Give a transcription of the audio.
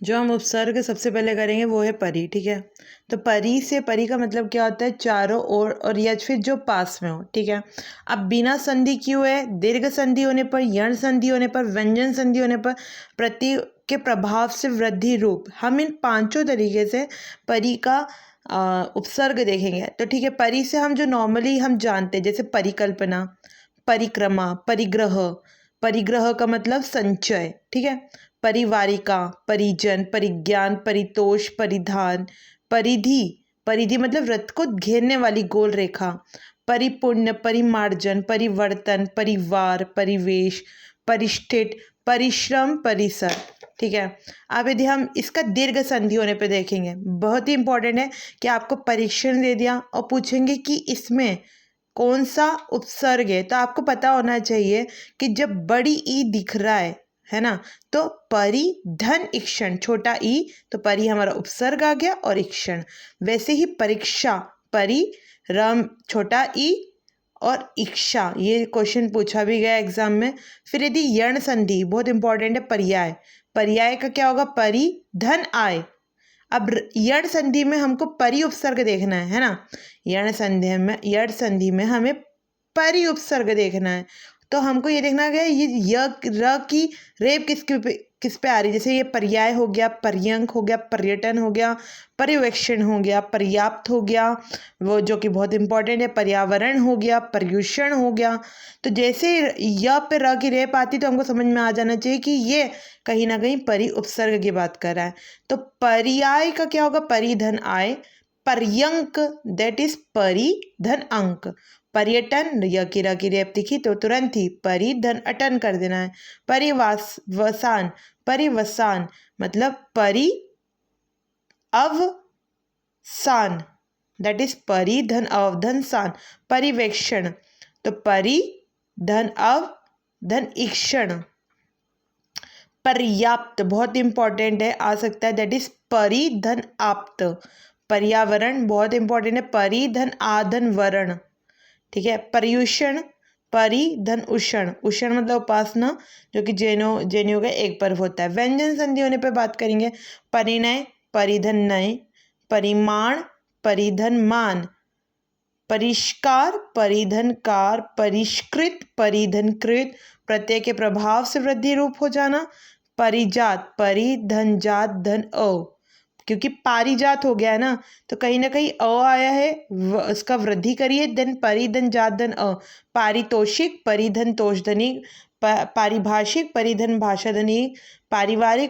जो हम उपसर्ग सबसे पहले करेंगे वो है परी, ठीक है। तो परी से, परी का मतलब क्या होता है, चारों ओर और या फिर जो पास में हो, ठीक है। अब बिना संधि क्यों है, दीर्घ संधि होने पर, यण संधि होने पर, व्यंजन संधि होने पर, प्रत्यय के प्रभाव से वृद्धि रूप, हम इन पांचों तरीके से परी का उपसर्ग देखेंगे। तो ठीक है, परी से हम जो नॉर्मली हम जानते हैं, जैसे परिकल्पना, परिक्रमा, परिग्रह। परिग्रह का मतलब संचय, ठीक है। परिवारिका, परिजन, परिज्ञान, परितोष, परिधान, परिधि। परिधि मतलब वृत्त को घेरने वाली गोल रेखा। परिपुण्य, परिमार्जन, परिवर्तन, परिवार, परिवेश, परिष्ठित, परिश्रम, परिसर, ठीक है। अब यदि हम इसका दीर्घ संधि होने पे देखेंगे, बहुत ही इंपॉर्टेंट है कि आपको परीक्षण दे दिया और पूछेंगे कि इसमें कौन सा उपसर्ग है, तो आपको पता होना चाहिए कि जब बड़ी ई दिख रहा है ना, तो परि धन इक्षण, छोटा ई, तो परि हमारा उपसर्ग आ गया और इक्षण। वैसे ही परीक्षा, परि रम छोटा ई और इक्षा, ये क्वेश्चन पूछा भी गया एग्जाम में। फिर यदि यण संधि, बहुत इंपॉर्टेंट है, पर्याय। पर्याय का क्या होगा, परि धन आय। अब यण संधि में हमको परि उपसर्ग देखना है ना। यण संधि में हमें परि उपसर्ग देखना है। तो हमको ये देखना है ये य र की रेप किस पे आ रही है। जैसे ये पर्याय हो गया, पर्यंक हो गया, पर्यटन हो गया, पर्यवेक्षण हो गया, पर्याप्त हो गया, वो जो कि बहुत इंपॉर्टेंट है, पर्यावरण हो गया, पर्यूषण हो गया। तो जैसे य पे र की रेप आती तो हमको समझ में आ जाना चाहिए कि ये कहीं ना कहीं परि उपसर्ग की बात कर रहा है। तो पर्याय का क्या होगा, परिधन आय। पर्यंक दैट इज परि धन अंक। पर्यटन, य की र की रेप दिखी तो तुरंत ही परि धन अटन कर देना है। परिवास वसान, परिवसान मतलब परि अवसान, दैट इज परि धन अव धन सान। परिवेक्षण, तो परि धन अव धन ईक्षण। पर्याप्त बहुत इंपॉर्टेंट है, आ सकता है, दैट इज परि धन आप्त। पर्यावरण बहुत इंपॉर्टेंट है, परि धन आधन वरण, ठीक है। पर्यूषण, परि धन उषण। उषण मतलब उपासना, जो कि जैनियों का एक पर्व होता है। व्यंजन संधि होने पे बात करेंगे, परिणय, परिधन नय, परिमाण, परिधन मान, परिष्कार, परिधनकार, परिष्कृत, परिधनकृत, प्रत्यय के प्रभाव से वृद्धि रूप हो जाना। परिजात, परिधन जात धन अ, क्योंकि पारिजात हो गया है ना, तो कहीं ना कहीं अ आया है, उसका वृद्धि करिए, देन परिधन जात धन अ। पारितोषिक, परिधन तोषधनी, पारिभाषिक, परिधन भाषाधनी, पारिवारिक,